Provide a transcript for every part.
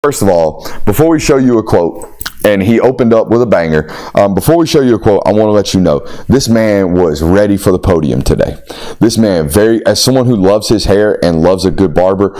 First of all, before we show you a quote, and he opened up with a banger. Before we show you a quote, I want to let you know this man was ready for the podium today. This man, as someone who loves his hair and loves a good barber,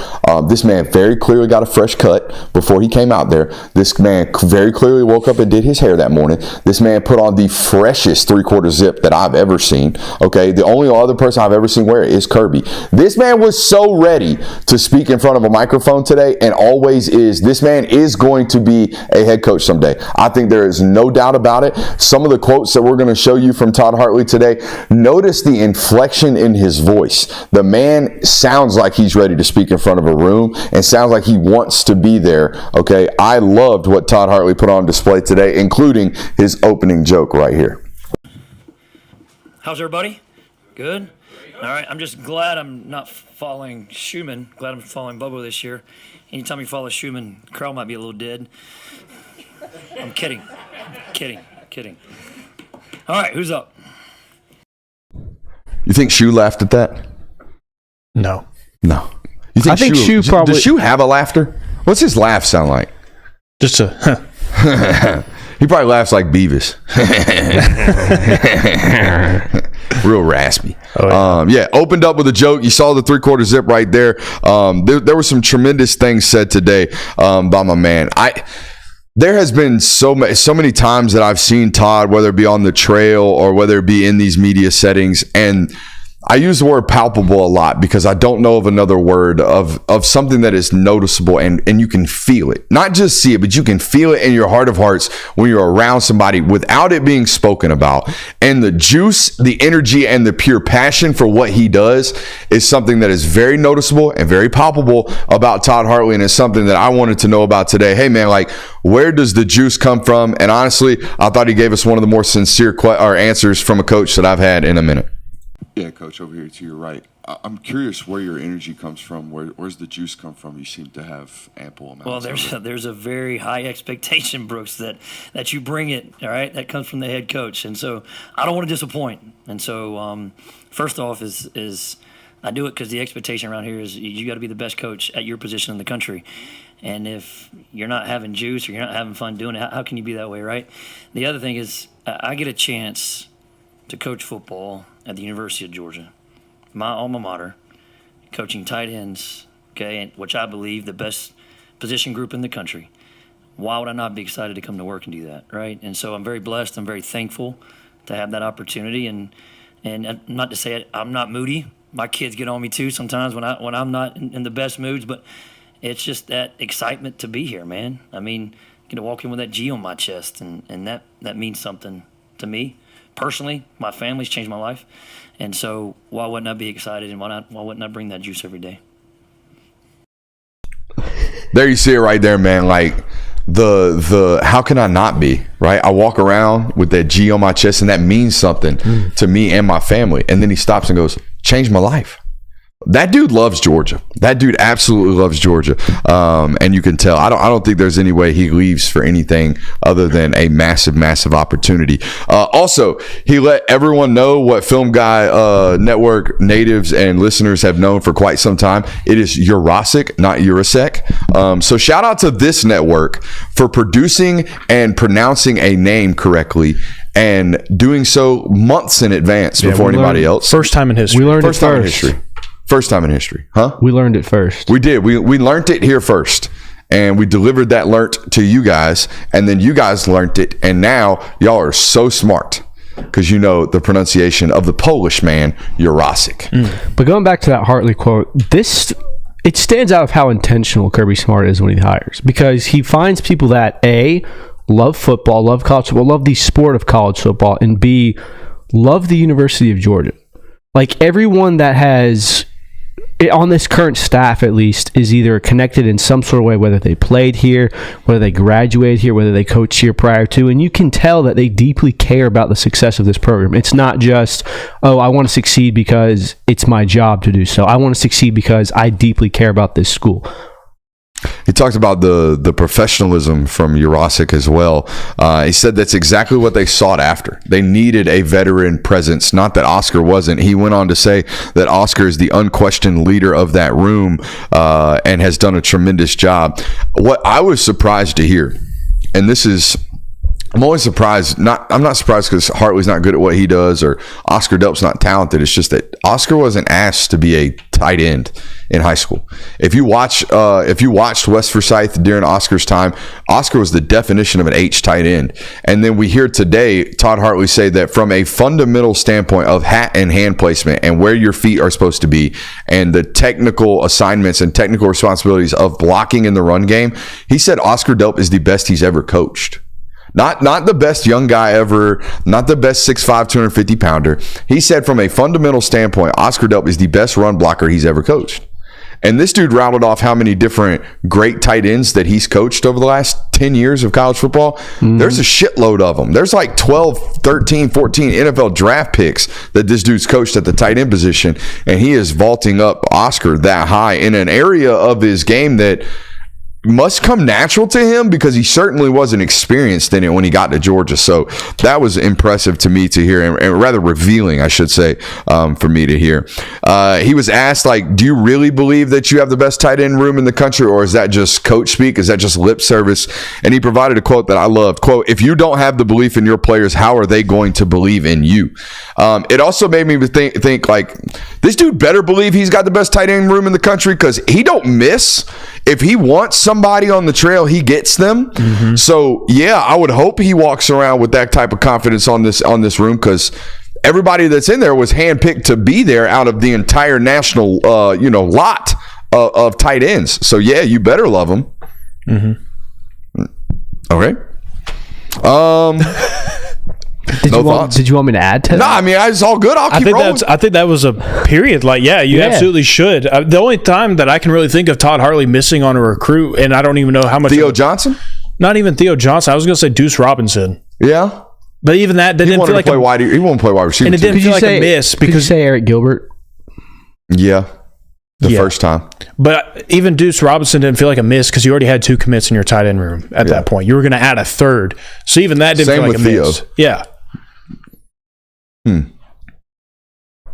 this man very clearly got a fresh cut before he came out there. This man very clearly woke up and did his hair that morning. This man put on the freshest 3/4 zip that I've ever seen. Okay, the only other person I've ever seen wear it is Kirby. This man was so ready to speak in front of a microphone today, and always is. This man is going to be a head coach someday. I think there is no doubt about it. Some of the quotes that we're going to show you from Todd Hartley today, notice the inflection in his voice. The man sounds like he's ready to speak in front of a room and sounds like he wants to be there. Okay, I loved what Todd Hartley put on display today, including his opening joke right here. How's everybody? Good? All right, I'm just glad I'm not following Schumann. Glad I'm following Bobo this year. Anytime you follow Schumann, Carl might be a little dead. I'm kidding. All right, who's up? You think Shu laughed at that? No. You think I think Shu probably... Does Shu have a laughter? What's his laugh sound like? Just a... He probably laughs like Beavis. Real raspy. Oh, yeah. Opened up with a joke. You saw the 3/4 zip right there. There were some tremendous things said today by my man. There has been so many times that I've seen Todd, whether it be on the trail or whether it be in these media settings, and I use the word palpable a lot because I don't know of another word of something that is noticeable and you can feel it. Not just see it, but you can feel it in your heart of hearts when you're around somebody without it being spoken about. And the juice, the energy, and the pure passion for what he does is something that is very noticeable and very palpable about Todd Hartley, and it's something that I wanted to know about today. Hey, man, like, where does the juice come from? And honestly, I thought he gave us one of the more sincere answers from a coach that I've had in a minute. Yeah, Coach, over here to your right. I'm curious where your energy comes from. Where's the juice come from? You seem to have ample amounts. Well, there's a very high expectation, Brooks, that you bring it. All right, that comes from the head coach, and so I don't want to disappoint. And so, first off, is I do it because the expectation around here is you got to be the best coach at your position in the country. And if you're not having juice or you're not having fun doing it, how can you be that way, right? The other thing is I get a chance to coach football at the University of Georgia, my alma mater, coaching tight ends, okay, which I believe the best position group in the country. Why would I not be excited to come to work and do that, right? And so I'm very blessed. I'm very thankful to have that opportunity. And not to say I'm not moody. My kids get on me too sometimes when I'm not in the best moods, but it's just that excitement to be here, man. I mean, get to walk in with that G on my chest, and that means something to me. Personally, my family's changed my life, and so why wouldn't I be excited, and why wouldn't I bring that juice every day? There you see it right there, man. Like the how can I not be, right? I walk around with that G on my chest, and that means something to me and my family. And then he stops and goes, "Changed my life." That dude loves Georgia. That dude absolutely loves Georgia, and you can tell. I don't think there's any way he leaves for anything other than a massive opportunity. Also, he let everyone know what Film Guy Network natives and listeners have known for quite some time. It is Urasic, not Urasek. So shout out to this network for producing and pronouncing a name correctly, and doing so months in advance before anybody else. First time in history. We learned it first. First time in history, huh? We learned it first. We did. We learned it here first, and we delivered that learnt to you guys, and then you guys learnt it, and now y'all are so smart because you know the pronunciation of the Polish man, Urasic. But going back to that Hartley quote, it stands out of how intentional Kirby Smart is when he hires, because he finds people that A, love football, love college football, love the sport of college football, and B, love the University of Georgia. Like, everyone that has, on this current staff at least, is either connected in some sort of way, whether they played here, whether they graduated here, whether they coached here prior to, and you can tell that they deeply care about the success of this program. It's not just, oh, I want to succeed because it's my job to do so. I want to succeed because I deeply care about this school. He talked about the professionalism from Jurasik as well. He said that's exactly what they sought after. They needed a veteran presence, not that Oscar wasn't. He went on to say that Oscar is the unquestioned leader of that room and has done a tremendous job. What I was surprised to hear, and this is, I'm always surprised. I'm not surprised because Hartley's not good at what he does or Oscar Delp's not talented. It's just that Oscar wasn't asked to be a tight end in high school. If you watched West Forsyth during Oscar's time, Oscar was the definition of an H tight end. And then we hear today Todd Hartley say that from a fundamental standpoint of hat and hand placement and where your feet are supposed to be and the technical assignments and technical responsibilities of blocking in the run game, he said Oscar Delp is the best he's ever coached. Not the best young guy ever, not the best 6'5", 250-pounder. He said from a fundamental standpoint, Oscar Delp is the best run blocker he's ever coached. And this dude rattled off how many different great tight ends that he's coached over the last 10 years of college football. Mm-hmm. There's a shitload of them. There's like 12, 13, 14 NFL draft picks that this dude's coached at the tight end position, and he is vaulting up Oscar that high in an area of his game that must come natural to him because he certainly wasn't experienced in it when he got to Georgia. So that was impressive to me to hear, and rather revealing, I should say, for me to hear. He was asked, like, do you really believe that you have the best tight end room in the country, or is that just coach speak? Is that just lip service? And he provided a quote that I loved. Quote, if you don't have the belief in your players, how are they going to believe in you? It also made me think like, this dude better believe he's got the best tight end room in the country because he don't miss. If he wants somebody on the trail, he gets them. Mm-hmm. So, yeah, I would hope he walks around with that type of confidence on this room because everybody that's in there was handpicked to be there out of the entire national, lot of tight ends. So, yeah, you better love them. Mm-hmm. Okay. Did you want me to add to that? No, I mean, it's all good. I'll keep rolling. I think that was a period. Like, you absolutely should. The only time that I can really think of Todd Hartley missing on a recruit, and I don't even know how much. Theo Johnson? Not even Theo Johnson. I was going to say Deuce Robinson. Yeah. But even that didn't feel like he wanted to play wide receiver. And it didn't feel like a miss because could you say Eric Gilbert? Yeah. The first time. But even Deuce Robinson didn't feel like a miss because you already had 2 commits in your tight end room at that point. You were going to add a third. So even that didn't feel like a miss. Theo. Yeah.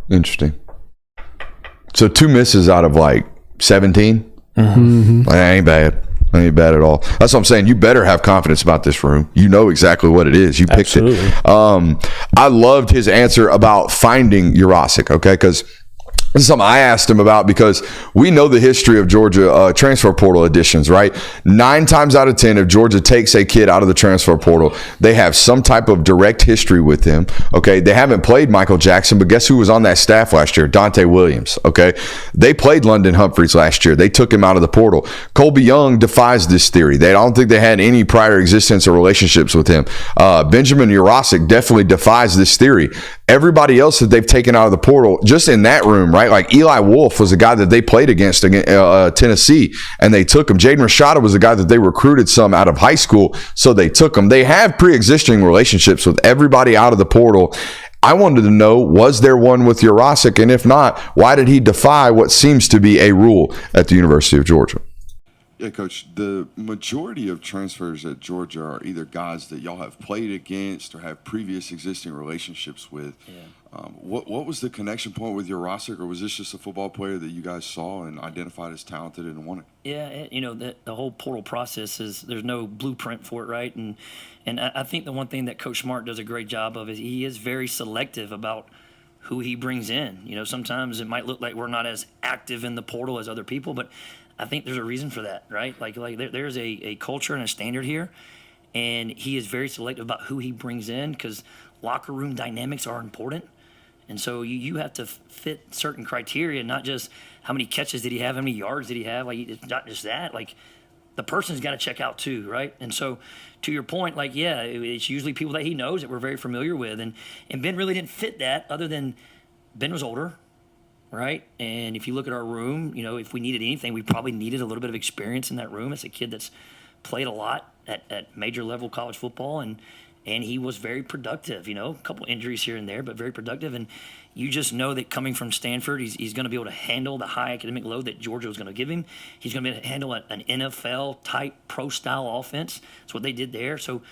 Interesting. So 2 misses out of like 17? Mm-hmm. That ain't bad. That ain't bad at all. That's what I'm saying. You better have confidence about this room. You know exactly what it is. You picked it. I loved his answer about finding Jurasik, okay? Because this is something I asked him about because we know the history of Georgia transfer portal additions, right? 9 times out of 10, if Georgia takes a kid out of the transfer portal, they have some type of direct history with him, okay? They haven't played Michael Jackson, but guess who was on that staff last year? Dante Williams, okay? They played London Humphreys last year. They took him out of the portal. Colby Young defies this theory. I don't think they had any prior existence or relationships with him. Benjamin Jurasik definitely defies this theory. Everybody else that they've taken out of the portal, just in that room, right? Like Eli Wolf was a guy that they played against Tennessee, and they took him. Jaden Rashada was a guy that they recruited some out of high school, so they took him. They have pre-existing relationships with everybody out of the portal. I wanted to know, was there one with Jurasik? And if not, why did he defy what seems to be a rule at the University of Georgia? Yeah, Coach, the majority of transfers at Georgia are either guys that y'all have played against or have previous existing relationships with. Yeah. What was the connection point with Jurasik, or was this just a football player that you guys saw and identified as talented and wanted? Yeah, the whole portal process there's no blueprint for it, right? And I think the one thing that Coach Smart does a great job of is he is very selective about who he brings in. Sometimes it might look like we're not as active in the portal as other people, but I think there's a reason for that, right? Like there's a culture and a standard here, and he is very selective about who he brings in because locker room dynamics are important. And so you have to fit certain criteria, not just how many catches did he have, how many yards did he have. Like, it's not just that. Like, the person's got to check out too, right? And so to your point, like, yeah, it's usually people that he knows that we're very familiar with. And Ben really didn't fit that other than Ben was older, right? And if you look at our room, if we needed anything, we probably needed a little bit of experience in that room. It's a kid that's played a lot at major level college football. and he was very productive. A couple injuries here and there, but very productive. And you just know that coming from Stanford, he's going to be able to handle the high academic load that Georgia was going to give him. He's going to be able to handle an NFL-type pro-style offense. That's what they did there. So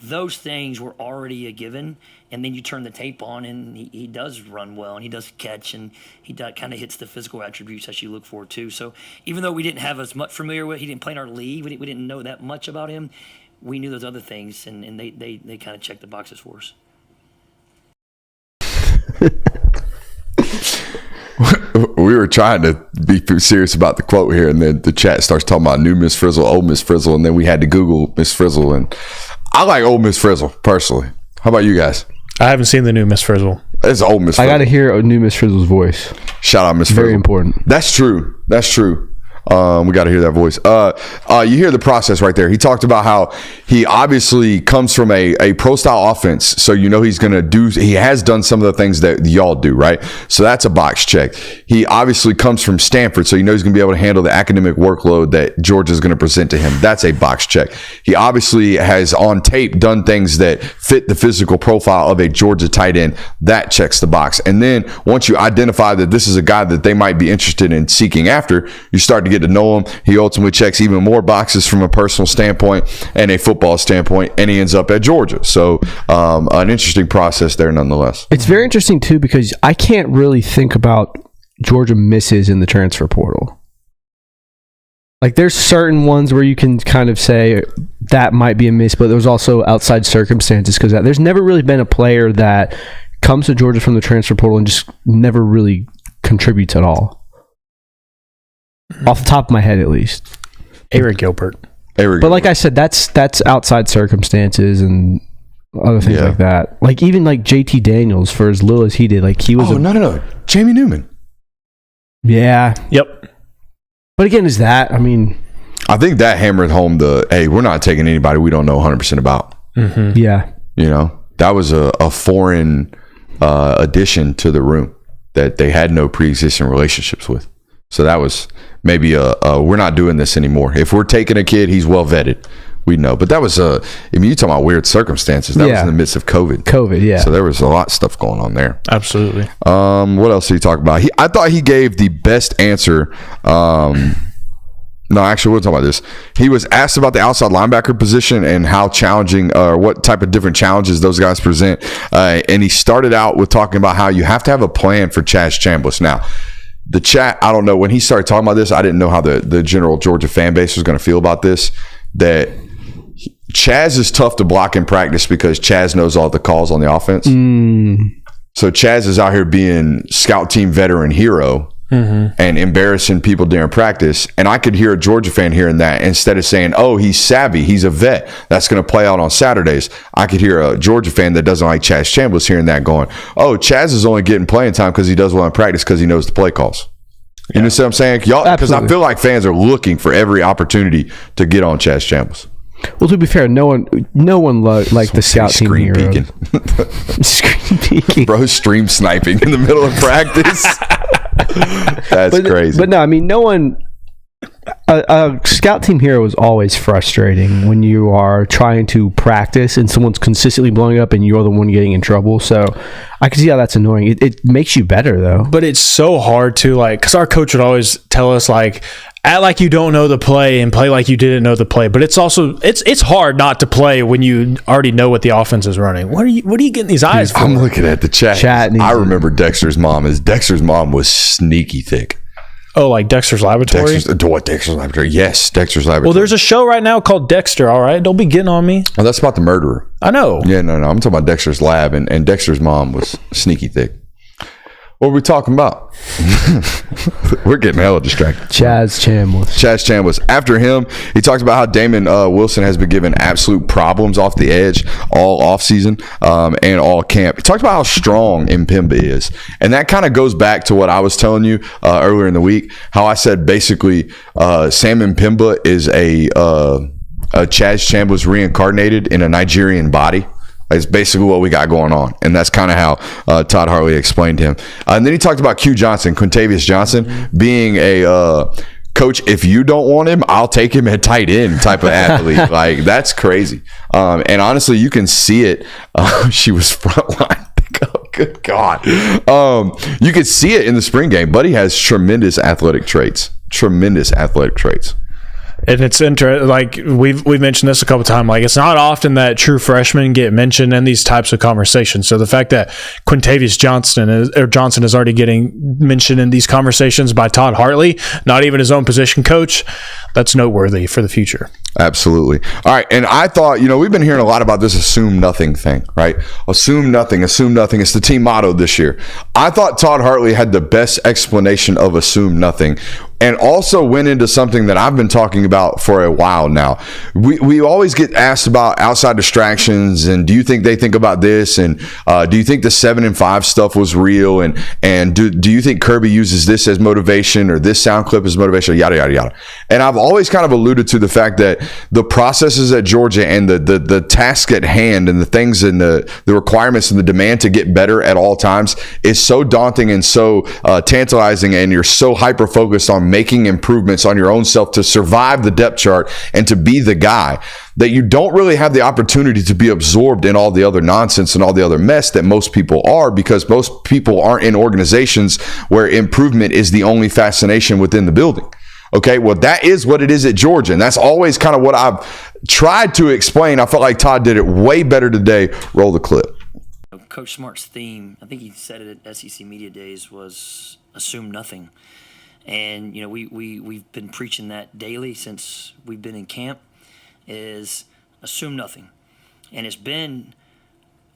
those things were already a given. And then you turn the tape on, and he does run well, and he does catch, and he kind of hits the physical attributes that you look for, too. So even though we didn't have as much familiar with, he didn't play in our league, we didn't know that much about him, we knew those other things, and they kind of checked the boxes for us. We were trying to be serious about the quote here, and then the chat starts talking about new Miss Frizzle, old Miss Frizzle, and then we had to Google Miss Frizzle, and I like old Miss Frizzle personally. How about you guys? I haven't seen the new Miss Frizzle. It's old Miss Frizzle. I got to hear a new Miss Frizzle's voice. Shout out Miss Frizzle. Very important. That's true. We got to hear that voice. You hear the process right there. He talked about how he obviously comes from a pro style offense. So, he's going to he has done some of the things that y'all do, right? So that's a box check. He obviously comes from Stanford. So, he's going to be able to handle the academic workload that Georgia is going to present to him. That's a box check. He obviously has on tape done things that fit the physical profile of a Georgia tight end. That checks the box. And then once you identify that this is a guy that they might be interested in seeking after, you start to get to know him. He ultimately checks even more boxes from a personal standpoint and a football standpoint, and he ends up at Georgia. So an interesting process there nonetheless. It's very interesting too, because I can't really think about Georgia misses in the transfer portal. Like, there's certain ones where you can kind of say that might be a miss, but there's also outside circumstances, because there's never really been a player that comes to Georgia from the transfer portal and just never really contributes at all. Off the top of my head, at least. Eric Gilbert. But like I said, that's outside circumstances and other things like that. Like, even like JT Daniels, for as little as he did, like he was. No. Jamie Newman. Yeah. Yep. But again, is that, I think that hammered home we're not taking anybody we don't know 100% about. Mm-hmm. Yeah. That was a foreign addition to the room that they had no pre-existing relationships with. So that was maybe we're not doing this anymore. If we're taking a kid, he's well vetted. We know. But that was you're talking about weird circumstances. That was in the midst of COVID. Yeah. So there was a lot of stuff going on there. Absolutely. What else did he talk about? I thought he gave the best answer. No, actually, we'll talk about this. He was asked about the outside linebacker position and how challenging, or what type of different challenges those guys present. And he started out with talking about how you have to have a plan for Chaz Chambliss. Now, the chat, I don't know, when he started talking about this, I didn't know how the general Georgia fan base was going to feel about this, that Chaz is tough to block in practice because Chaz knows all the calls on the offense. So Chaz is out here being scout team veteran hero and embarrassing people during practice. And I could hear a Georgia fan hearing that, instead of saying, oh, he's savvy, he's a vet, that's going to play out on Saturdays. I could hear a Georgia fan that doesn't like Chaz Chambliss hearing that, going, oh, Chaz is only getting playing time because he does well in practice because he knows the play calls. You know what I'm saying? Y'all, because I feel like fans are looking for every opportunity to get on Chaz Chambliss. Well, to be fair, no one liked the scout team hero. Screen peeking. Bro, stream sniping in the middle of practice. That's crazy. But no, no one. A scout team hero is always frustrating when you are trying to practice and someone's consistently blowing up and you're the one getting in trouble. So I can see how that's annoying. It makes you better, though. But it's so hard to, because our coach would always tell us, act like you don't know the play and play like you didn't know the play. But it's also it's hard not to play when you already know what the offense is running. What are you getting these eyes for? I'm looking at the chat. I remember Dexter's mom. Dexter's mom was sneaky thick. Oh, like Dexter's Laboratory? Dexter's Laboratory. Yes, Dexter's Laboratory. Well, there's a show right now called Dexter, all right? Don't be getting on me. Oh, that's about the murderer. I know. Yeah, no. I'm talking about Dexter's Lab, and Dexter's mom was sneaky thick. What were we talking about? We're getting hella distracted. Chaz Chambliss. After him, he talked about how Damon Wilson has been given absolute problems off the edge all offseason and all camp. He talked about how strong Mpemba is. And that kind of goes back to what I was telling you earlier in the week, how I said basically Sam Mpemba is a Chaz Chambliss reincarnated in a Nigerian body. It's basically what we got going on. And that's kind of how Todd Hartley explained him. And then he talked about Quintavious Johnson being a Coach, if you don't want him, I'll take him at tight end type of athlete. Like, that's crazy. And honestly, you can see it. She was frontline. Oh, good God. You could see it in the spring game. Buddy has tremendous athletic traits. And it's interesting, like we've mentioned this a couple of times, like it's not often that true freshmen get mentioned in these types of conversations. So the fact that Quintavious Johnson is already getting mentioned in these conversations by Todd Hartley, not even his own position coach, that's noteworthy for the future. Absolutely. All right. And I thought, we've been hearing a lot about this assume nothing thing, right? Assume nothing. It's the team motto this year. I thought Todd Hartley had the best explanation of assume nothing, and also went into something that I've been talking about for a while now. We always get asked about outside distractions, and do you think they think about this? And do you think the 7-5 stuff was real? And do you think Kirby uses this as motivation, or this sound clip as motivation? Yada, yada, yada. And I've always kind of alluded to the fact that the processes at Georgia and the task at hand and the things and the requirements and the demand to get better at all times is so daunting and so tantalizing, and you're so hyper-focused on making improvements on your own self to survive the depth chart and to be the guy, that you don't really have the opportunity to be absorbed in all the other nonsense and all the other mess that most people are, because most people aren't in organizations where improvement is the only fascination within the building. Okay, well, that is what it is at Georgia, and that's always kind of what I've tried to explain. I felt like Todd did it way better today. Roll the clip. Coach Smart's theme, I think he said it at SEC Media Days, was assume nothing. And, we've been preaching that daily since we've been in camp, is assume nothing. And it's been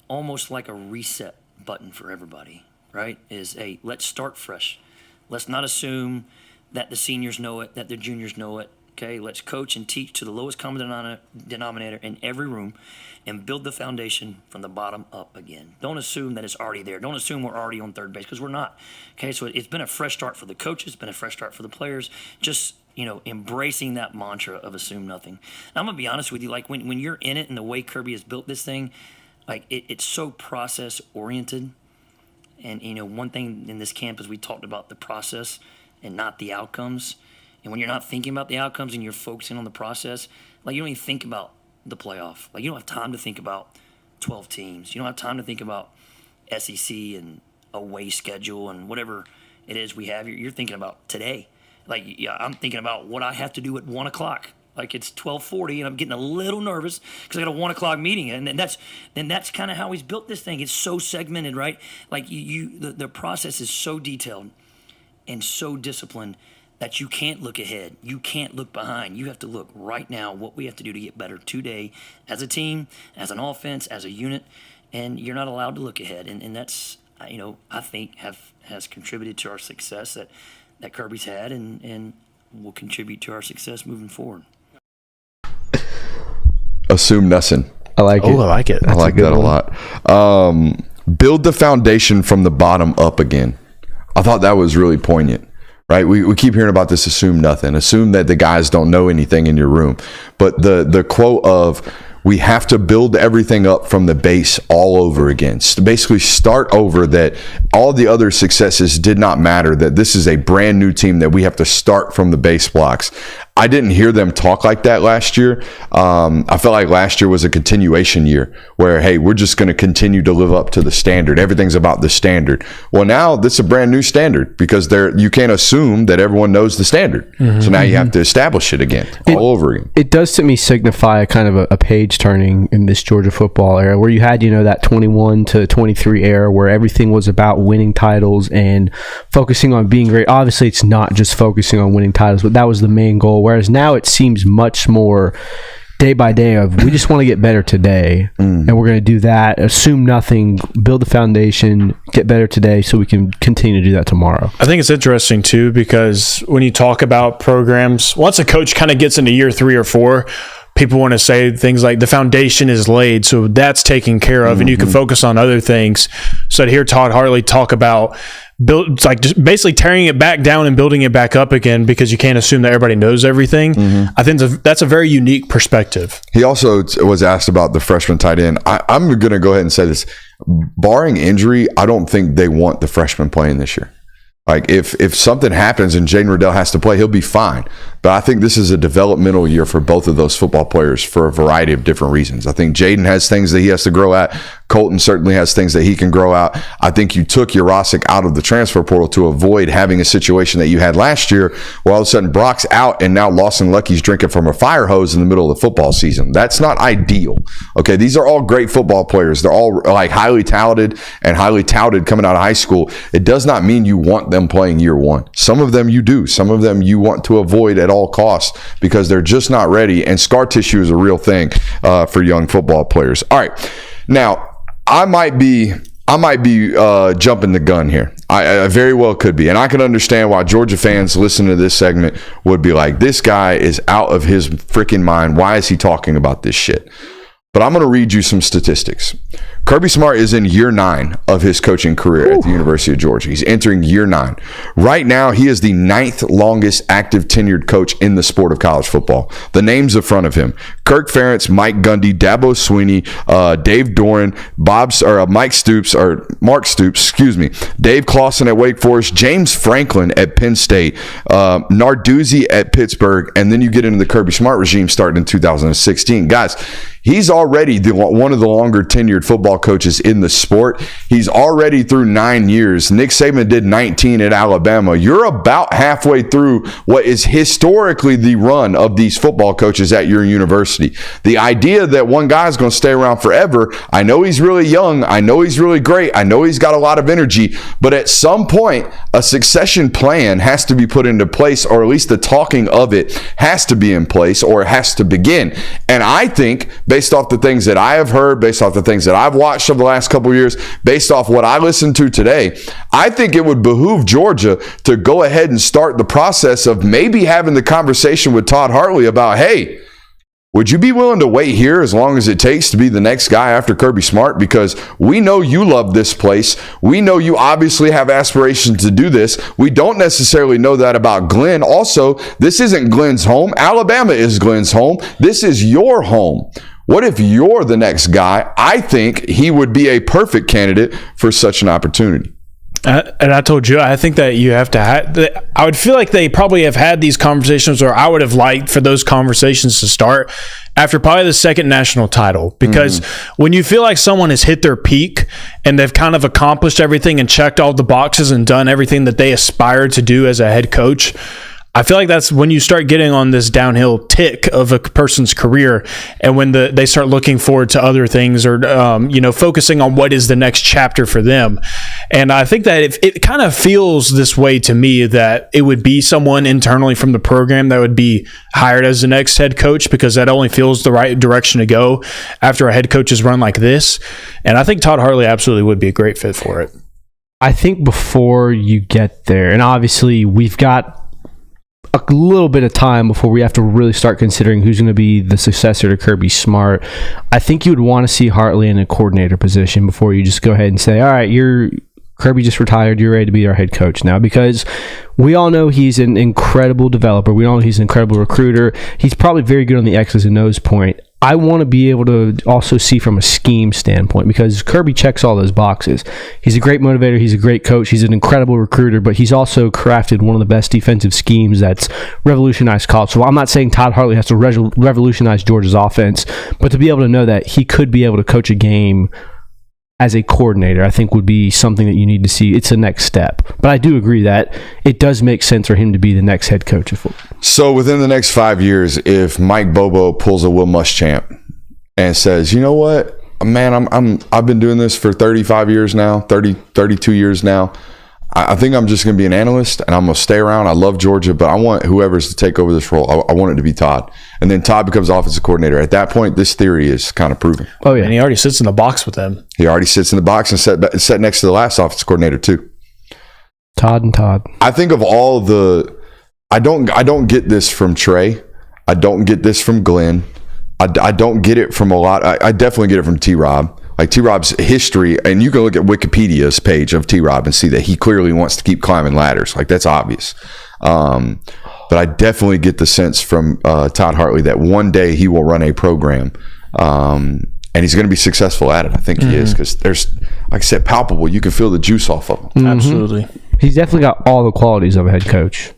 almost like a reset button for everybody, right? Hey, let's start fresh. Let's not assume that the seniors know it, that the juniors know it. Okay, let's coach and teach to the lowest common denominator in every room and build the foundation from the bottom up again. Don't assume that it's already there. Don't assume we're already on third base, because we're not. Okay, so it's been a fresh start for the coaches. It's been a fresh start for the players. Just, embracing that mantra of assume nothing. Now, I'm going to be honest with you. Like, when you're in it and the way Kirby has built this thing, like, it's so process-oriented. And, one thing in this camp is we talked about the process and not the outcomes. And when you're not thinking about the outcomes and you're focusing on the process, like, you don't even think about the playoff. Like, you don't have time to think about 12 teams. You don't have time to think about SEC and away schedule and whatever it is we have. You're thinking about today. Like, yeah, I'm thinking about what I have to do at 1 o'clock. Like, it's 12:40 and I'm getting a little nervous because I got a 1 o'clock meeting. And that's kind of how he's built this thing. It's so segmented, right? Like, the process is so detailed and so disciplined that you can't look ahead. You can't look behind. You have to look right now what we have to do to get better today as a team, as an offense, as a unit, and you're not allowed to look ahead. And that's, I think has contributed to our success that Kirby's had and will contribute to our success moving forward. Assume nothing. I like it. Oh, I like it. I like that a lot. Build the foundation from the bottom up again. I thought that was really poignant. Right, we keep hearing about this assume nothing. Assume that the guys don't know anything in your room. But the quote of, we have to build everything up from the base all over again. Basically start over, that all the other successes did not matter, that this is a brand new team, that we have to start from the base blocks. I didn't hear them talk like that last year. I felt like last year was a continuation year where, hey, we're just going to continue to live up to the standard. Everything's about the standard. Well, now this is a brand new standard, because you can't assume that everyone knows the standard. Mm-hmm. So now you have to establish it again, all over again. It does to me signify a kind of a page turning in this Georgia football era, where you had, that 21 to 23 era where everything was about winning titles and focusing on being great. Obviously, it's not just focusing on winning titles, but that was the main goal. Whereas now it seems much more day by day of, we just want to get better today, and we're going to do that. Assume nothing, build the foundation, get better today so we can continue to do that tomorrow. I think it's interesting too, because when you talk about programs, once a coach kind of gets into year 3 or 4, people want to say things like the foundation is laid, so that's taken care of, and you can focus on other things. So to hear Todd Hartley talk about just basically tearing it back down and building it back up again, because you can't assume that everybody knows everything. I think that's a very unique perspective. He also was asked about the freshman tight end. I'm going to go ahead and say this. Barring injury, I don't think they want the freshman playing this year. Like if something happens and Jaden Riddell has to play, he'll be fine. But I think this is a developmental year for both of those football players for a variety of different reasons. I think Jaden has things that he has to grow at. Colton certainly has things that he can grow out. I think you took Jurasic out of the transfer portal to avoid having a situation that you had last year where all of a sudden Brock's out and now Lawson Lucky's drinking from a fire hose in the middle of the football season. That's not ideal. Okay, these are all great football players. They're all like highly talented and highly touted coming out of high school. It does not mean you want them playing year one. Some of them you do. Some of them you want to avoid at all costs because they're just not ready, and scar tissue is a real thing for young football players. All right, now I might be jumping the gun here. I very well could be, and I can understand why Georgia fans listening to this segment would be like, this guy is out of his freaking mind. Why is he talking about this shit? But I'm going to read you some statistics. Kirby Smart is in year 9 of his coaching career at the University of Georgia. He's entering year 9. Right now, he is the 9th longest active tenured coach in the sport of college football. The names in front of him: Kirk Ferentz, Mike Gundy, Dabo Swinney, Dave Doran, Mark Stoops, Dave Clawson at Wake Forest, James Franklin at Penn State, Narduzzi at Pittsburgh, and then you get into the Kirby Smart regime starting in 2016. Guys, he's already one of the longer tenured football coaches in the sport. He's already through 9 years. Nick Saban did 19 at Alabama. You're about halfway through what is historically the run of these football coaches at your university. The idea that one guy is going to stay around forever, I know he's really young. I know he's really great. I know he's got a lot of energy. But at some point, a succession plan has to be put into place, or at least the talking of it has to be in place, or it has to begin. And I think, based off the things that I have heard, based off the things that I've watched over the last couple of years, based off what I listened to today, I think it would behoove Georgia to go ahead and start the process of maybe having the conversation with Todd Hartley about, hey, would you be willing to wait here as long as it takes to be the next guy after Kirby Smart? Because we know you love this place. We know you obviously have aspirations to do this. We don't necessarily know that about Glenn. Also, this isn't Glenn's home. Alabama is Glenn's home. This is your home. What if you're the next guy? I think he would be a perfect candidate for such an opportunity. And I told you, I think that you have to I would feel like they probably have had these conversations, or I would have liked for those conversations to start after probably the second national title. Because when you feel like someone has hit their peak and they've kind of accomplished everything and checked all the boxes and done everything that they aspired to do as a head coach, I feel like that's when you start getting on this downhill tick of a person's career, and when they start looking forward to other things, or focusing on what is the next chapter for them. And I think that if it kind of feels this way to me, that it would be someone internally from the program that would be hired as the next head coach, because that only feels the right direction to go after a head coach's run like this. And I think Todd Hartley absolutely would be a great fit for it. I think before you get there, and obviously we've got a little bit of time before we have to really start considering who's going to be the successor to Kirby Smart, I think you would want to see Hartley in a coordinator position before you just go ahead and say, all right, Kirby just retired, you're ready to be our head coach now, because we all know he's an incredible developer. We all know he's an incredible recruiter. He's probably very good on the X's and O's point. I want to be able to also see from a scheme standpoint, because Kirby checks all those boxes. He's a great motivator. He's a great coach. He's an incredible recruiter, but he's also crafted one of the best defensive schemes that's revolutionized college. So I'm not saying Todd Hartley has to revolutionize Georgia's offense, but to be able to know that he could be able to coach a game as a coordinator, I think would be something that you need to see. It's a next step. But I do agree that it does make sense for him to be the next head coach of football. So within the next 5 years, if Mike Bobo pulls a Will Muschamp and says, you know what, man, I've been doing this for 35 years now, 32 years now. I think I'm just going to be an analyst, and I'm going to stay around. I love Georgia, but I want whoever's to take over this role. I want it to be Todd. And then Todd becomes offensive coordinator. At that point, this theory is kind of proven. Oh, yeah. And he already sits in the box with them. He already sits in the box and sat next to the last offensive coordinator, too. Todd and Todd. I think of all the – I don't get this from Trey. I don't get this from Glenn. I don't get it from a lot. I definitely get it from T-Rob. Like T-Rob's history, and you can look at Wikipedia's page of T-Rob and see that he clearly wants to keep climbing ladders. Like, that's obvious. But I definitely get the sense from Todd Hartley that one day he will run a program, and he's going to be successful at it. I think he is, because there's, like I said, palpable. You can feel the juice off of him. Absolutely. He's definitely got all the qualities of a head coach.